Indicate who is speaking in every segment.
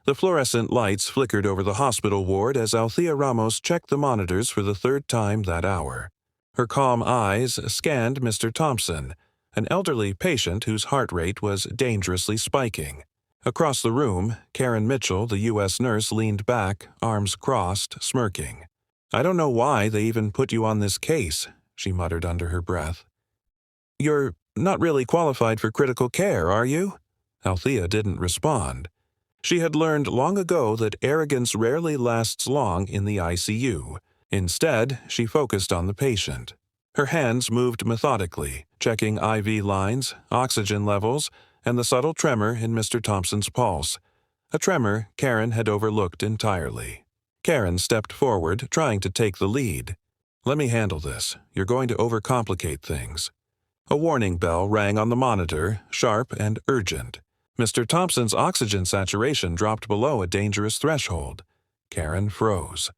Speaker 1: The fluorescent lights flickered over the hospital ward as Althea Ramos checked the monitors for the third time that hour. Her calm eyes scanned Mr. Thompson, an elderly patient whose heart rate was dangerously spiking. Across the room, Karen Mitchell, the U.S. nurse, leaned back, arms crossed, smirking. "I don't know why they even put you on this case," she muttered under her breath. "You're not really qualified for critical care, are you?" Althea didn't respond. She had learned long ago that arrogance rarely lasts long in the ICU. Instead, she focused on the patient. Her hands moved methodically, checking IV lines, oxygen levels, and the subtle tremor in Mr. Thompson's pulse, a tremor Karen had overlooked entirely. Karen stepped forward, trying to take the lead. "Let me handle this. You're going to overcomplicate things." A warning bell rang on the monitor, sharp and urgent. Mr. Thompson's oxygen saturation dropped below a dangerous threshold. Karen froze.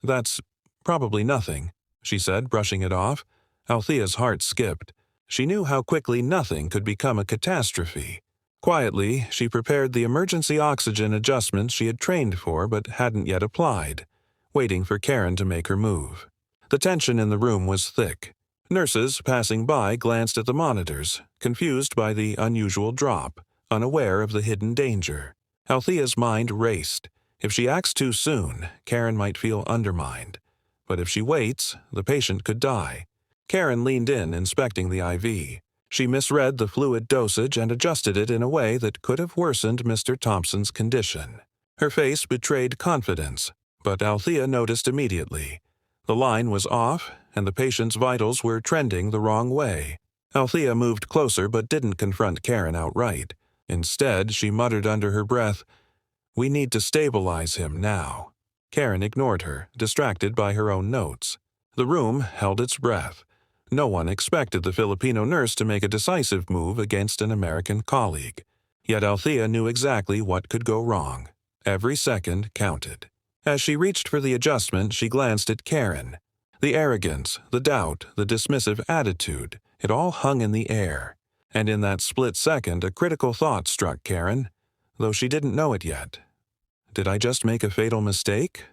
Speaker 1: That's probably nothing," she said, brushing it off. Althea's heart skipped. She knew how quickly nothing could become a catastrophe. Quietly, she prepared the emergency oxygen adjustments she had trained for but hadn't yet applied, waiting for Karen to make her move. The tension in the room was thick. Nurses passing by glanced at the monitors, confused by the unusual drop, unaware of the hidden danger. Althea's mind raced. If she acts too soon, Karen might feel undermined. But if she waits, the patient could die. Karen leaned in, inspecting the IV. She misread the fluid dosage and adjusted it in a way that could have worsened Mr. Thompson's condition. Her face betrayed confidence, but Althea noticed immediately. The line was off, and the patient's vitals were trending the wrong way. Althea moved closer but didn't confront Karen outright. Instead, she muttered under her breath, "We need to stabilize him now." Karen ignored her, distracted by her own notes. The room held its breath. No one expected the Filipino nurse to make a decisive move against an American colleague. Yet Althea knew exactly what could go wrong. Every second counted. As she reached for the adjustment, she glanced at Karen. The arrogance, the doubt, the dismissive attitude, it all hung in the air. And in that split second, a critical thought struck Karen, though she didn't know it yet. Did I just make a fatal mistake?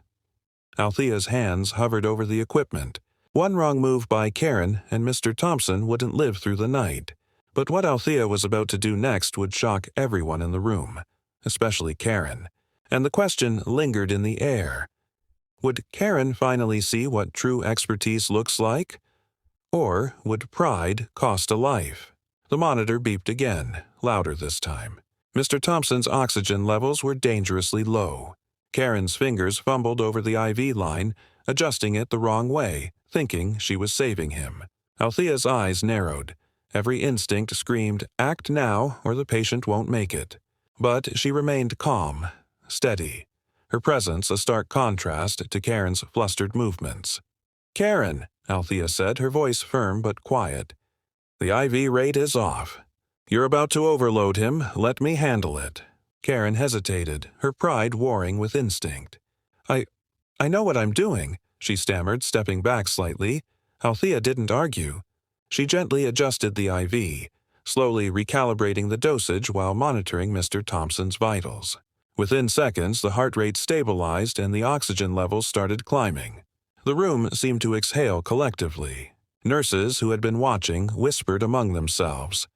Speaker 1: Althea's hands hovered over the equipment. One wrong move by Karen and Mr. Thompson wouldn't live through the night. But what Althea was about to do next would shock everyone in the room, especially Karen. And the question lingered in the air. Would Karen finally see what true expertise looks like? Or would pride cost a life? The monitor beeped again, louder this time. Mr. Thompson's oxygen levels were dangerously low. Karen's fingers fumbled over the IV line, adjusting it the wrong way, thinking she was saving him. Althea's eyes narrowed. Every instinct screamed, "Act now, or the patient won't make it." But she remained calm, steady, her presence a stark contrast to Karen's flustered movements. "Karen," Althea said, her voice firm but quiet. "The IV rate is off. You're about to overload him. Let me handle it." Karen hesitated, her pride warring with instinct. I know what I'm doing," she stammered, stepping back slightly. Althea didn't argue. She gently adjusted the IV, slowly recalibrating the dosage while monitoring Mr. Thompson's vitals. Within seconds, the heart rate stabilized and the oxygen levels started climbing. The room seemed to exhale collectively. Nurses who had been watching whispered among themselves.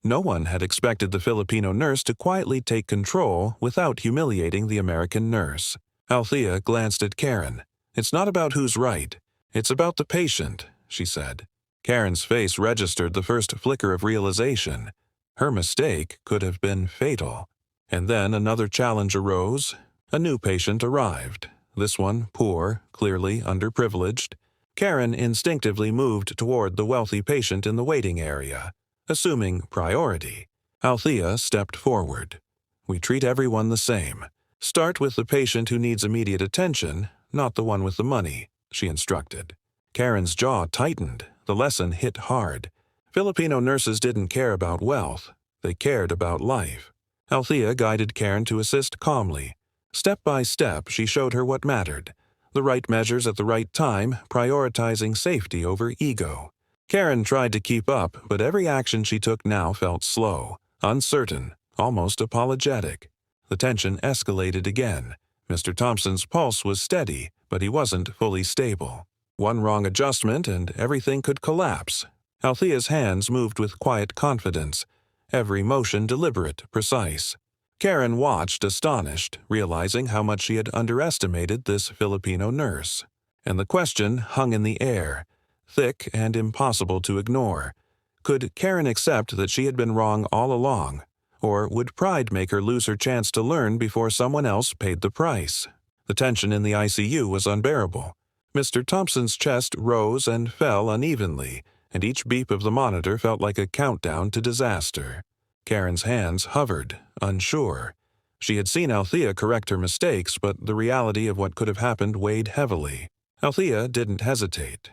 Speaker 1: No one had expected the Filipino nurse to quietly take control without humiliating the American nurse. Althea glanced at Karen. "It's not about who's right. It's about the patient," she said. Karen's face registered the first flicker of realization. Her mistake could have been fatal. And then another challenge arose. A new patient arrived. This one poor, clearly underprivileged. Karen instinctively moved toward the wealthy patient in the waiting area, assuming priority. Althea stepped forward. "We treat everyone the same. Start with the patient who needs immediate attention, not the one with the money," she instructed. Karen's jaw tightened. The lesson hit hard. Filipino nurses didn't care about wealth. They cared about life. Althea guided Karen to assist calmly. Step by step, she showed her what mattered. The right measures at the right time, prioritizing safety over ego. Karen tried to keep up, but every action she took now felt slow, uncertain, almost apologetic. The tension escalated again. Mr. Thompson's pulse was steady, but he wasn't fully stable. One wrong adjustment and everything could collapse. Althea's hands moved with quiet confidence, every motion deliberate, precise. Karen watched, astonished, realizing how much she had underestimated this Filipino nurse. And the question hung in the air, thick and impossible to ignore. Could Karen accept that she had been wrong all along? Or would pride make her lose her chance to learn before someone else paid the price? The tension in the ICU was unbearable. Mr. Thompson's chest rose and fell unevenly, and each beep of the monitor felt like a countdown to disaster. Karen's hands hovered, unsure. She had seen Althea correct her mistakes, but the reality of what could have happened weighed heavily. Althea didn't hesitate.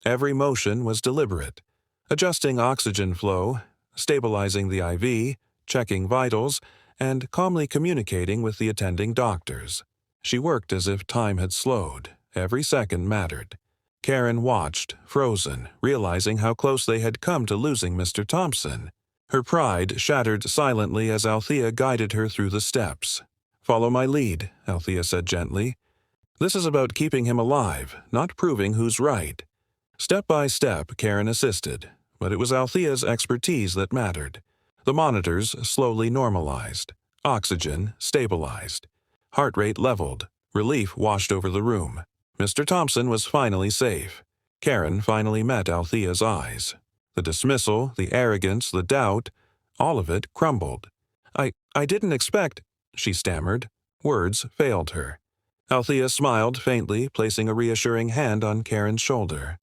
Speaker 1: Every motion was deliberate. Adjusting oxygen flow, stabilizing the IV, checking vitals, and calmly communicating with the attending doctors. She worked as if time had slowed. Every second mattered. Karen watched, frozen, realizing how close they had come to losing Mr. Thompson. Her pride shattered silently as Althea guided her through the steps. "Follow my lead," Althea said gently. "This is about keeping him alive, not proving who's right." Step by step, Karen assisted, but it was Althea's expertise that mattered. The monitors slowly normalized. Oxygen stabilized. Heart rate leveled. Relief washed over the room. Mr. Thompson was finally safe. Karen finally met Althea's eyes. The dismissal, the arrogance, the doubt, all of it crumbled. I didn't expect," she stammered. Words failed her. Althea smiled faintly, placing a reassuring hand on Karen's shoulder.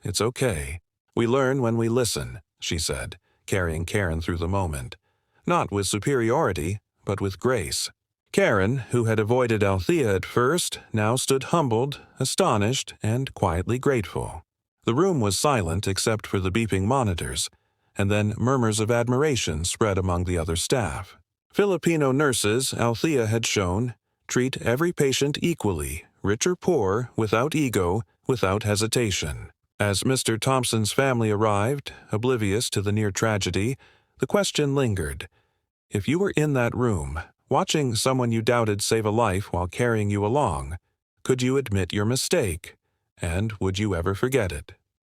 Speaker 1: "It's okay. We learn when we listen," she said, carrying Karen through the moment. Not with superiority, but with grace. Karen, who had avoided Althea at first, now stood humbled, astonished, and quietly grateful. The room was silent except for the beeping monitors, and then murmurs of admiration spread among the other staff. Filipino nurses, Althea had shown, treat every patient equally, rich or poor, without ego, without hesitation. As Mr. Thompson's family arrived, oblivious to the near tragedy, the question lingered. If you were in that room, watching someone you doubted save a life while carrying you along, could you admit your mistake? And would you ever forget it?